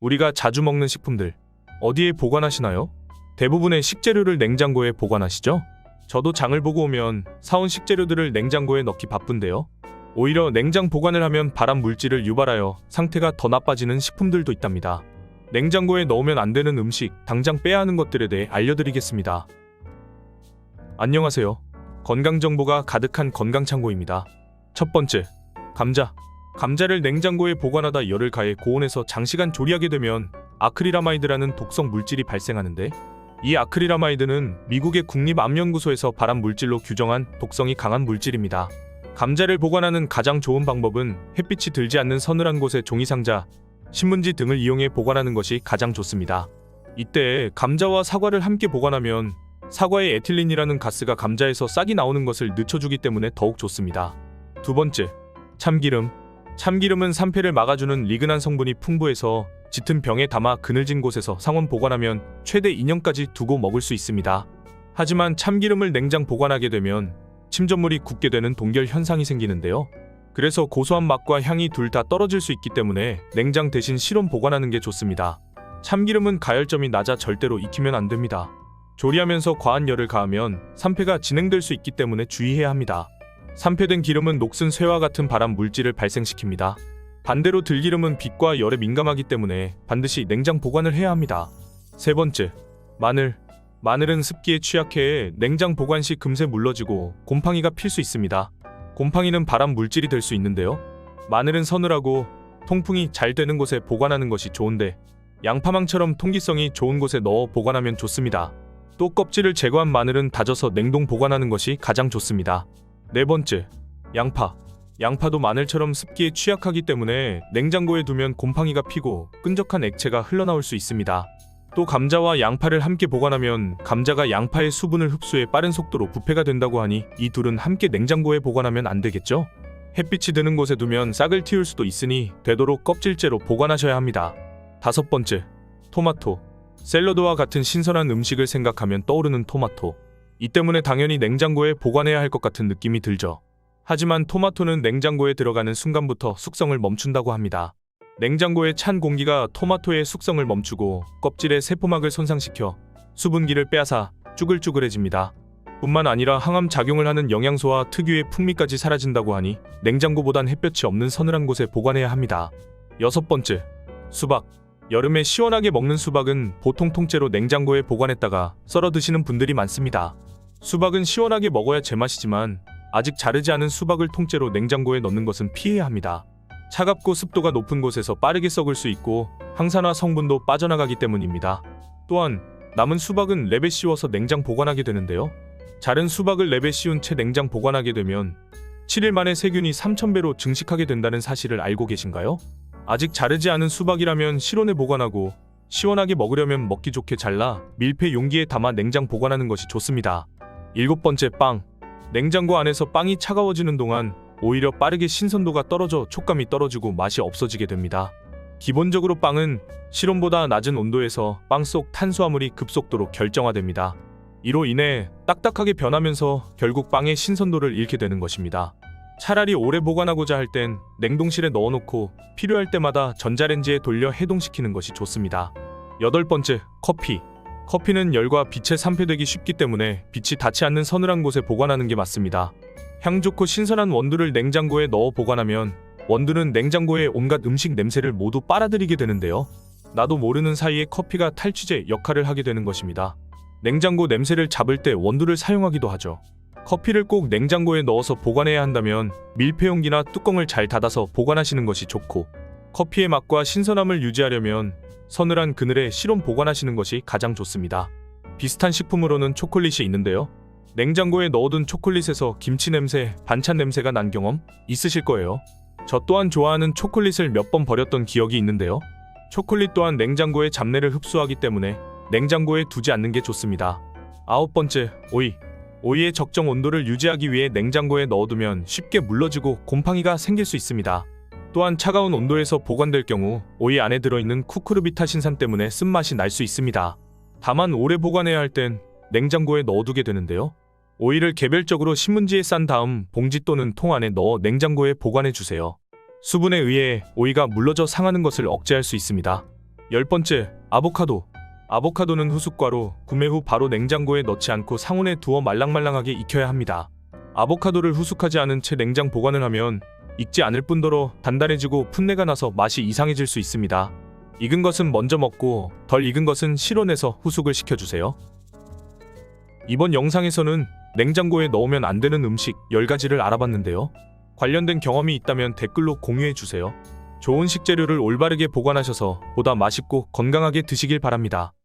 우리가 자주 먹는 식품들 어디에 보관하시나요? 대부분의 식재료를 냉장고에 보관하시죠? 저도 장을 보고 오면 사온 식재료들을 냉장고에 넣기 바쁜데요. 오히려 냉장 보관을 하면 발암 물질을 유발하여 상태가 더 나빠지는 식품들도 있답니다. 냉장고에 넣으면 안 되는 음식, 당장 빼야 하는 것들에 대해 알려드리겠습니다. 안녕하세요. 건강정보가 가득한 건강창고입니다. 첫 번째, 감자. 감자를 냉장고에 보관하다 열을 가해 고온에서 장시간 조리하게 되면 아크릴아마이드라는 독성 물질이 발생하는데, 이 아크릴아마이드는 미국의 국립암연구소에서 발암 물질로 규정한 독성이 강한 물질입니다. 감자를 보관하는 가장 좋은 방법은 햇빛이 들지 않는 서늘한 곳에 종이상자, 신문지 등을 이용해 보관하는 것이 가장 좋습니다. 이때 감자와 사과를 함께 보관하면 사과의 에틸린이라는 가스가 감자에서 싹이 나오는 것을 늦춰주기 때문에 더욱 좋습니다. 두 번째, 참기름. 참기름은 산패를 막아주는 리그난 성분이 풍부해서 짙은 병에 담아 그늘진 곳에서 상온 보관하면 최대 2년까지 두고 먹을 수 있습니다. 하지만 참기름을 냉장 보관하게 되면 침전물이 굳게 되는 동결 현상이 생기는데요. 그래서 고소한 맛과 향이 둘 다 떨어질 수 있기 때문에 냉장 대신 실온 보관하는 게 좋습니다. 참기름은 가열점이 낮아 절대로 익히면 안 됩니다. 조리하면서 과한 열을 가하면 산패가 진행될 수 있기 때문에 주의해야 합니다. 산패된 기름은 녹슨 쇠와 같은 발암 물질을 발생시킵니다. 반대로 들기름은 빛과 열에 민감하기 때문에 반드시 냉장 보관을 해야 합니다. 세 번째, 마늘. 마늘은 습기에 취약해 냉장 보관 시 금세 물러지고 곰팡이가 필 수 있습니다. 곰팡이는 발암 물질이 될 수 있는데요. 마늘은 서늘하고 통풍이 잘 되는 곳에 보관하는 것이 좋은데, 양파망처럼 통기성이 좋은 곳에 넣어 보관하면 좋습니다. 또 껍질을 제거한 마늘은 다져서 냉동 보관하는 것이 가장 좋습니다. 네 번째, 양파. 양파도 마늘처럼 습기에 취약하기 때문에 냉장고에 두면 곰팡이가 피고 끈적한 액체가 흘러나올 수 있습니다. 또 감자와 양파를 함께 보관하면 감자가 양파의 수분을 흡수해 빠른 속도로 부패가 된다고 하니 이 둘은 함께 냉장고에 보관하면 안 되겠죠? 햇빛이 드는 곳에 두면 싹을 틔울 수도 있으니 되도록 껍질째로 보관하셔야 합니다. 다섯 번째, 토마토. 샐러드와 같은 신선한 음식을 생각하면 떠오르는 토마토. 이 때문에 당연히 냉장고에 보관해야 할 것 같은 느낌이 들죠. 하지만 토마토는 냉장고에 들어가는 순간부터 숙성을 멈춘다고 합니다. 냉장고의 찬 공기가 토마토의 숙성을 멈추고 껍질의 세포막을 손상시켜 수분기를 빼앗아 쭈글쭈글해집니다. 뿐만 아니라 항암 작용을 하는 영양소와 특유의 풍미까지 사라진다고 하니 냉장고보단 햇볕이 없는 서늘한 곳에 보관해야 합니다. 여섯 번째, 수박. 여름에 시원하게 먹는 수박은 보통 통째로 냉장고에 보관했다가 썰어 드시는 분들이 많습니다. 수박은 시원하게 먹어야 제맛이지만 아직 자르지 않은 수박을 통째로 냉장고에 넣는 것은 피해야 합니다. 차갑고 습도가 높은 곳에서 빠르게 썩을 수 있고 항산화 성분도 빠져나가기 때문입니다. 또한 남은 수박은 랩에 씌워서 냉장 보관하게 되는데요. 자른 수박을 랩에 씌운 채 냉장 보관하게 되면 7일 만에 세균이 3000배로 증식하게 된다는 사실을 알고 계신가요? 아직 자르지 않은 수박이라면 실온에 보관하고 시원하게 먹으려면 먹기 좋게 잘라 밀폐 용기에 담아 냉장 보관하는 것이 좋습니다. 일곱 번째, 빵. 냉장고 안에서 빵이 차가워지는 동안 오히려 빠르게 신선도가 떨어져 촉감이 떨어지고 맛이 없어지게 됩니다. 기본적으로 빵은 실온보다 낮은 온도에서 빵 속 탄수화물이 급속도로 결정화됩니다. 이로 인해 딱딱하게 변하면서 결국 빵의 신선도를 잃게 되는 것입니다. 차라리 오래 보관하고자 할 땐 냉동실에 넣어놓고 필요할 때마다 전자레인지에 돌려 해동시키는 것이 좋습니다. 여덟 번째, 커피. 커피는 열과 빛에 산패되기 쉽기 때문에 빛이 닿지 않는 서늘한 곳에 보관하는 게 맞습니다. 향 좋고 신선한 원두를 냉장고에 넣어 보관하면 원두는 냉장고의 온갖 음식 냄새를 모두 빨아들이게 되는데요. 나도 모르는 사이에 커피가 탈취제 역할을 하게 되는 것입니다. 냉장고 냄새를 잡을 때 원두를 사용하기도 하죠. 커피를 꼭 냉장고에 넣어서 보관해야 한다면 밀폐용기나 뚜껑을 잘 닫아서 보관하시는 것이 좋고, 커피의 맛과 신선함을 유지하려면 서늘한 그늘에 실온 보관하시는 것이 가장 좋습니다. 비슷한 식품으로는 초콜릿이 있는데요. 냉장고에 넣어둔 초콜릿에서 김치 냄새, 반찬 냄새가 난 경험 있으실 거예요. 저 또한 좋아하는 초콜릿을 몇 번 버렸던 기억이 있는데요. 초콜릿 또한 냉장고의 잡내를 흡수하기 때문에 냉장고에 두지 않는 게 좋습니다. 아홉 번째, 오이. 오이의 적정 온도를 유지하기 위해 냉장고에 넣어두면 쉽게 물러지고 곰팡이가 생길 수 있습니다. 또한 차가운 온도에서 보관될 경우 오이 안에 들어있는 쿠쿠르비타 신산 때문에 쓴맛이 날 수 있습니다. 다만 오래 보관해야 할 땐 냉장고에 넣어두게 되는데요. 오이를 개별적으로 신문지에 싼 다음 봉지 또는 통 안에 넣어 냉장고에 보관해 주세요. 수분에 의해 오이가 물러져 상하는 것을 억제할 수 있습니다. 10번째, 아보카도. 아보카도는 후숙과로 구매 후 바로 냉장고에 넣지 않고 상온에 두어 말랑말랑하게 익혀야 합니다. 아보카도를 후숙하지 않은 채 냉장 보관을 하면 익지 않을 뿐더러 단단해지고 풋내가 나서 맛이 이상해질 수 있습니다. 익은 것은 먼저 먹고 덜 익은 것은 실온에서 후숙을 시켜주세요. 이번 영상에서는 냉장고에 넣으면 안 되는 음식 10가지를 알아봤는데요. 관련된 경험이 있다면 댓글로 공유해주세요. 좋은 식재료를 올바르게 보관하셔서 보다 맛있고 건강하게 드시길 바랍니다.